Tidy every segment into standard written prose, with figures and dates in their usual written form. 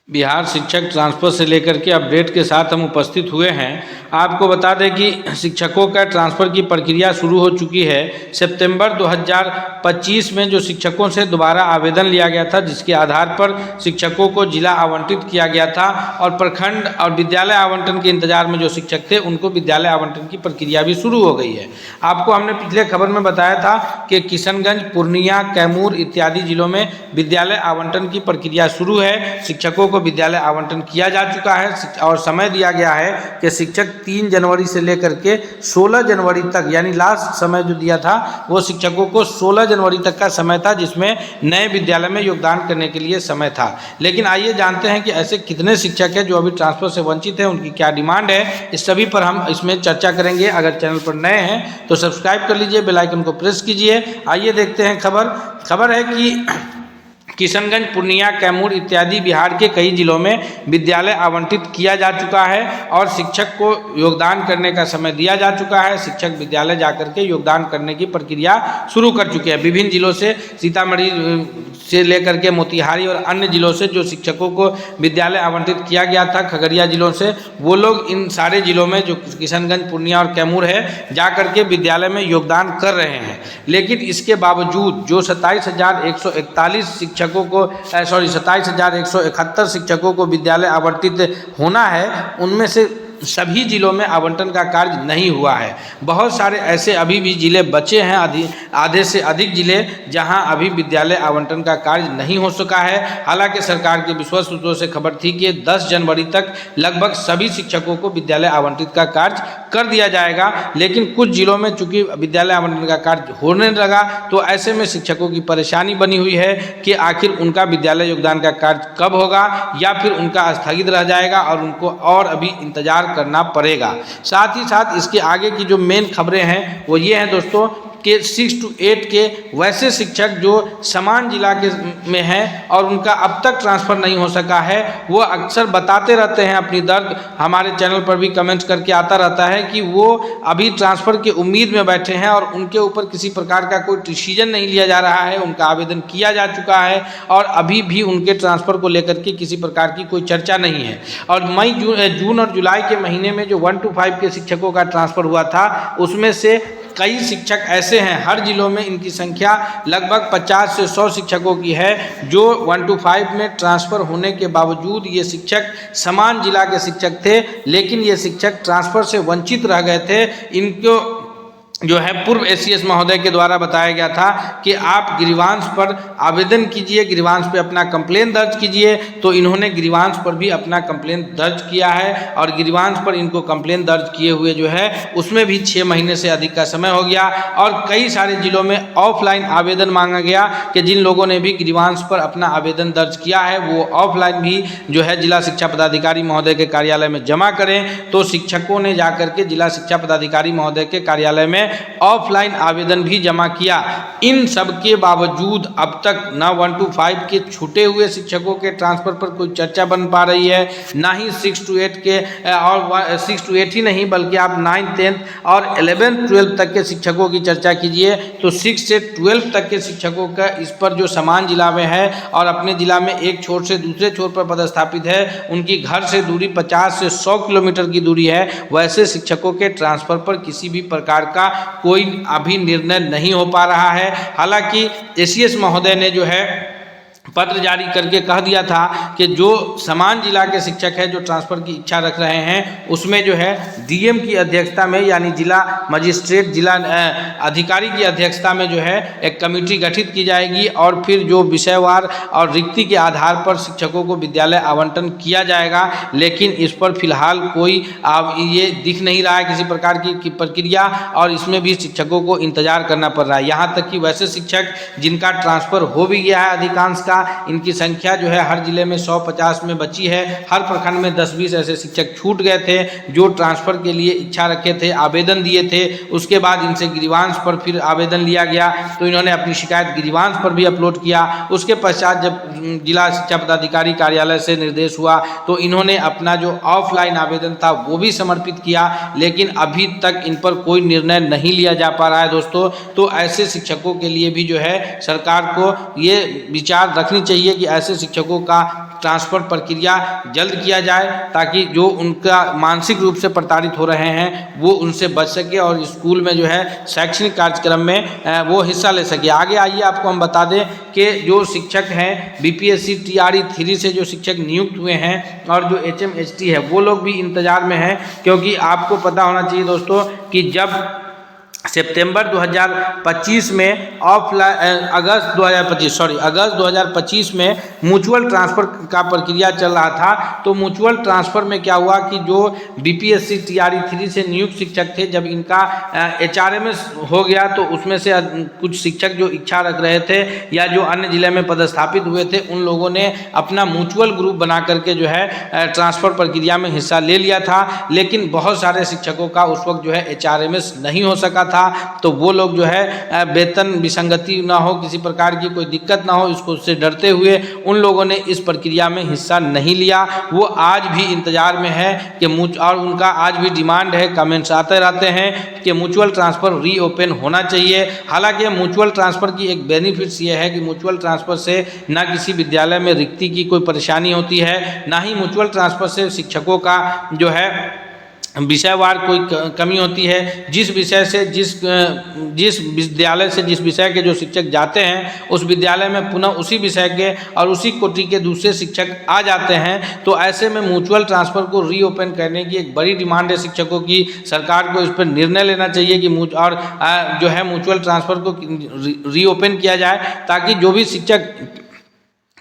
बिहार शिक्षक ट्रांसफ़र से लेकर के अपडेट के साथ हम उपस्थित हुए हैं। आपको बता दें कि शिक्षकों का ट्रांसफ़र की प्रक्रिया शुरू हो चुकी है। सितंबर 2025 में जो शिक्षकों से दोबारा आवेदन लिया गया था, जिसके आधार पर शिक्षकों को जिला आवंटित किया गया था और प्रखंड और विद्यालय आवंटन के इंतजार में जो शिक्षक थे उनको विद्यालय आवंटन की प्रक्रिया भी शुरू हो गई है। आपको हमने पिछले खबर में बताया था कि किशनगंज, पूर्णिया, कैमूर इत्यादि जिलों में विद्यालय आवंटन की प्रक्रिया शुरू है। शिक्षकों को विद्यालय आवंटन किया जा चुका है और समय दिया गया है कि शिक्षक 3 जनवरी से लेकर के 16 जनवरी तक, यानी लास्ट समय जो दिया था वो शिक्षकों को 16 जनवरी तक का समय था, जिसमें नए विद्यालय में योगदान करने के लिए समय था। लेकिन आइए जानते हैं कि ऐसे कितने शिक्षक हैं जो अभी ट्रांसफ़र से वंचित हैं, उनकी क्या डिमांड है, इस सभी पर हम इसमें चर्चा करेंगे। अगर चैनल पर नए हैं तो सब्सक्राइब कर लीजिए, बेल आइकन को प्रेस कीजिए। आइए देखते हैं खबर है कि किशनगंज, पूर्णिया, कैमूर इत्यादि बिहार के कई जिलों में विद्यालय आवंटित किया जा चुका है और शिक्षक को योगदान करने का समय दिया जा चुका है। शिक्षक विद्यालय जाकर के योगदान करने की प्रक्रिया शुरू कर चुके हैं। विभिन्न जिलों से, सीतामढ़ी से लेकर के मोतिहारी और अन्य जिलों से जो शिक्षकों को विद्यालय आवंटित किया गया था, खगड़िया जिलों से, वो लोग इन सारे जिलों में जो किशनगंज, पूर्णिया और कैमूर है जा करके विद्यालय में योगदान कर रहे हैं। लेकिन इसके बावजूद जो 27,141 शिक्षकों को 27,171 शिक्षकों को विद्यालय आवंटित होना है, उनमें से सभी जिलों में आवंटन का कार्य नहीं हुआ है। बहुत सारे ऐसे अभी भी जिले बचे हैं, आधे से अधिक जिले, जहां अभी विद्यालय आवंटन का कार्य नहीं हो सका है। हालांकि सरकार के विश्वस्त सूत्रों से खबर थी कि 10 जनवरी तक लगभग सभी शिक्षकों को विद्यालय आवंटित का कार्य कर दिया जाएगा। लेकिन कुछ जिलों में चूंकि विद्यालय आवंटन का कार्य होने लगा, तो ऐसे में शिक्षकों की परेशानी बनी हुई है कि आखिर उनका विद्यालय योगदान का कार्य कब होगा, या फिर उनका स्थगित रह जाएगा और उनको और अभी इंतजार करना पड़ेगा। साथ ही साथ इसके आगे की जो मेन खबरें हैं वो ये हैं दोस्तों कि 6 to 8 के वैसे शिक्षक जो समान जिला के में हैं और उनका अब तक ट्रांसफ़र नहीं हो सका है, वो अक्सर बताते रहते हैं अपनी दर्द। हमारे चैनल पर भी कमेंट्स करके आता रहता है कि वो अभी ट्रांसफ़र की उम्मीद में बैठे हैं और उनके ऊपर किसी प्रकार का कोई डिसीजन नहीं लिया जा रहा है। उनका आवेदन किया जा चुका है और अभी भी उनके ट्रांसफ़र को लेकर के किसी प्रकार की कोई चर्चा नहीं है। और जून और जुलाई के महीने में जो 1 to 5 के शिक्षकों का ट्रांसफ़र हुआ था, उसमें से कई शिक्षक ऐसे हैं, हर जिलों में इनकी संख्या लगभग 50 से 100 शिक्षकों की है, जो 1 to 5 में ट्रांसफ़र होने के बावजूद ये शिक्षक समान जिला के शिक्षक थे, लेकिन ये शिक्षक ट्रांसफ़र से वंचित रह गए थे। इनको जो है पूर्व एसीएस महोदय के द्वारा बताया गया था कि आप ग्रीवांश पर आवेदन कीजिए, ग्रीवांश पे अपना कंप्लेन दर्ज कीजिए। तो इन्होंने ग्रीवांश पर भी अपना कंप्लेन दर्ज किया है और ग्रीवांश पर इनको कंप्लेन दर्ज किए हुए जो है उसमें भी 6 महीने से अधिक का समय हो गया और कई सारे जिलों में ऑफलाइन आवेदन मांगा गया कि जिन लोगों ने भी ग्रीवांश पर अपना आवेदन दर्ज किया है वो ऑफलाइन भी जो है जिला शिक्षा पदाधिकारी महोदय के कार्यालय में जमा करें। तो शिक्षकों ने जाकर के जिला शिक्षा पदाधिकारी महोदय के कार्यालय में ऑफलाइन आवेदन भी जमा किया। इन सब के बावजूद अब तक ना 1 to 5 के छूटे हुए शिक्षकों के ट्रांसफ़र पर कोई चर्चा बन पा रही है, ना ही 6 to 8 के, और 6 to 8 ही नहीं बल्कि आप 9th, 10th और 11th, 12th तक के शिक्षकों की चर्चा कीजिए तो 6 से 12 तक के शिक्षकों का इस पर जो समान जिला में है और अपने जिला में एक छोर से दूसरे छोर पर पदस्थापित है, उनकी घर से दूरी 50 से 100 किलोमीटर की दूरी है, वैसे शिक्षकों के ट्रांसफ़र पर किसी भी प्रकार का कोई अभी निर्णय नहीं हो पा रहा है। हालांकि एसीएस महोदय ने जो है पत्र जारी करके कह दिया था कि जो समान जिला के शिक्षक है जो ट्रांसफ़र की इच्छा रख रहे हैं, उसमें जो है डीएम की अध्यक्षता में, यानी जिला मजिस्ट्रेट, जिला अधिकारी की अध्यक्षता में जो है एक कमेटी गठित की जाएगी और फिर जो विषयवार और रिक्ति के आधार पर शिक्षकों को विद्यालय आवंटन किया जाएगा। लेकिन इस पर फिलहाल कोई ये दिख नहीं रहा है किसी प्रकार की प्रक्रिया और इसमें भी शिक्षकों को इंतजार करना पड़ रहा है। यहाँ तक कि वैसे शिक्षक जिनका ट्रांसफ़र हो भी गया है अधिकांश का, इनकी संख्या जो है हर जिले में 150 में बची है। हर प्रखंड में 10-20 ऐसे शिक्षक छूट गए थे जो ट्रांसफ़र के लिए इच्छा रखे थे, आवेदन दिए थे। उसके बाद इनसे ग्रीवांश पर फिर आवेदन लिया गया तो इन्होंने अपनी शिकायत ग्रीवांश पर भी अपलोड किया। उसके पश्चात जब जिला शिक्षा पदाधिकारी कार्यालय से निर्देश हुआ तो इन्होंने अपना जो ऑफलाइन आवेदन था वो भी समर्पित किया, लेकिन अभी तक इन पर कोई निर्णय नहीं लिया जा पा रहा है दोस्तों। तो ऐसे शिक्षकों के लिए भी जो है सरकार को ये विचार रखनी चाहिए कि ऐसे शिक्षकों का ट्रांसफ़र प्रक्रिया जल्द किया जाए, ताकि जो उनका मानसिक रूप से प्रताड़ित हो रहे हैं वो उनसे बच सके और स्कूल में जो है शैक्षणिक कार्यक्रम में वो हिस्सा ले सके। आगे आइए आपको हम बता दें कि जो शिक्षक हैं BPSC TRE 3 से जो शिक्षक नियुक्त हुए हैं और जो HMHT है वो लोग भी इंतज़ार में हैं, क्योंकि आपको पता होना चाहिए दोस्तों कि जब सितंबर 2025 में अगस्त 2025 में म्यूचुअल ट्रांसफ़र का प्रक्रिया चल रहा था। तो म्यूचुअल ट्रांसफ़र में क्या हुआ कि जो BPSC TRE 3 से नियुक्त शिक्षक थे, जब इनका HRMS हो गया तो उसमें से कुछ शिक्षक जो इच्छा रख रहे थे या जो अन्य जिले में पदस्थापित हुए थे, उन लोगों ने अपना म्यूचुअल ग्रुप बना करके जो है ट्रांसफ़र प्रक्रिया में हिस्सा ले लिया था। लेकिन बहुत सारे शिक्षकों का उस वक्त जो है HRMS नहीं हो सका था, तो वो लोग जो है वेतन विसंगति ना हो, किसी प्रकार की कोई दिक्कत ना हो, इसको उससे डरते हुए उन लोगों ने इस प्रक्रिया में हिस्सा नहीं लिया। वो आज भी इंतजार में है कि और उनका आज भी डिमांड है, कमेंट्स आते रहते हैं कि म्यूचुअल ट्रांसफ़र रीओपन होना चाहिए। हालांकि म्यूचुअल ट्रांसफ़र की एक बेनिफिट्स ये है कि म्यूचुअल ट्रांसफ़र से ना किसी विद्यालय में रिक्ति की कोई परेशानी होती है, ना ही म्यूचुअल ट्रांसफ़र से शिक्षकों का जो है विषयवार कोई कमी होती है। जिस विषय से जिस विद्यालय से जिस विषय के जो शिक्षक जाते हैं उस विद्यालय में पुनः उसी विषय के और उसी कोटि के दूसरे शिक्षक आ जाते हैं। तो ऐसे में म्यूचुअल ट्रांसफ़र को रीओपन करने की एक बड़ी डिमांड है शिक्षकों की। सरकार को इस पर निर्णय लेना चाहिए कि जो है म्यूचुअल ट्रांसफ़र को रीओपन किया जाए, ताकि जो भी शिक्षक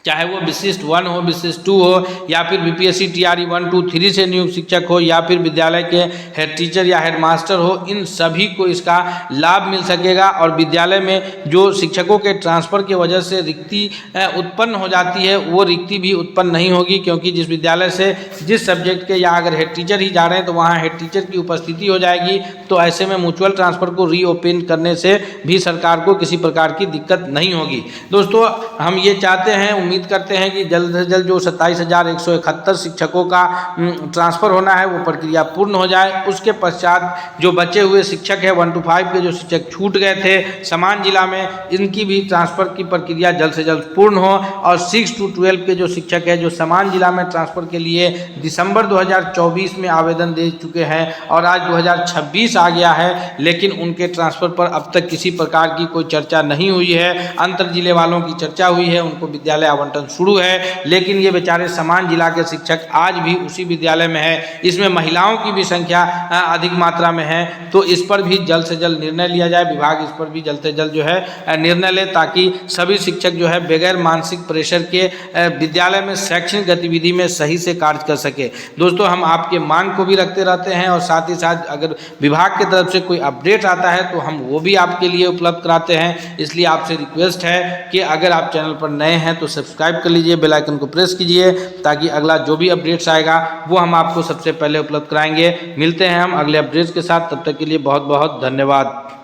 चाहे वो विशिष्ट 1 हो, विशिष्ट 2 हो, या फिर BPSC TRE 1, 2, 3 से नियुक्त शिक्षक हो, या फिर विद्यालय के हेड टीचर या हेड मास्टर हो, इन सभी को इसका लाभ मिल सकेगा। और विद्यालय में जो शिक्षकों के ट्रांसफ़र की वजह से रिक्ति उत्पन्न हो जाती है, वो रिक्ति भी उत्पन्न नहीं होगी, क्योंकि जिस विद्यालय से जिस सब्जेक्ट के या अगर हेड टीचर ही जा रहे हैं तो वहाँ हेड टीचर की उपस्थिति हो जाएगी। तो ऐसे में म्यूचुअल ट्रांसफ़र को रीओपन करने से भी सरकार को किसी प्रकार की दिक्कत नहीं होगी। दोस्तों, हम ये चाहते हैं, उम्मीद करते हैं कि जल्द से जल्द जो 27,171 शिक्षकों का ट्रांसफ़र होना है वो प्रक्रिया पूर्ण हो जाए। उसके पश्चात जो बचे हुए शिक्षक है 1 to 5 के जो शिक्षक छूट गए थे समान जिला में, इनकी भी ट्रांसफ़र की प्रक्रिया जल्द से जल्द पूर्ण हो। और 6 to 12 के जो शिक्षक है जो समान जिला में ट्रांसफ़र के लिए दिसंबर 2024 में आवेदन दे चुके हैं और आज 2026 आ गया है, लेकिन उनके ट्रांसफ़र पर अब तक किसी प्रकार की कोई चर्चा नहीं हुई है। अंतर जिले वालों की चर्चा हुई है, उनको विद्यालय आवंटन शुरू है, लेकिन ये बेचारे समान जिला के शिक्षक आज भी उसी विद्यालय में है। इसमें महिलाओं की भी संख्या अधिक मात्रा में है। तो इस पर भी जल्द से जल्द निर्णय लिया जाए, विभाग इस पर भी जल्द से जल्द जो है निर्णय ले, ताकि सभी शिक्षक जो है बगैर मानसिक प्रेशर के विद्यालय में शैक्षणिक गतिविधि में सही से कार्य कर सके। दोस्तों, हम आपके मांग को भी रखते रहते हैं और साथ ही साथ अगर विभाग की तरफ से कोई अपडेट आता है तो हम वो भी आपके लिए उपलब्ध कराते हैं। इसलिए आपसे रिक्वेस्ट है कि अगर आप चैनल पर नए हैं तो सब्सक्राइब कर लीजिए, बेल आइकन को प्रेस कीजिए, ताकि अगला जो भी अपडेट्स आएगा वो हम आपको सबसे पहले उपलब्ध कराएंगे। मिलते हैं हम अगले अपडेट्स के साथ, तब तक के लिए बहुत बहुत धन्यवाद।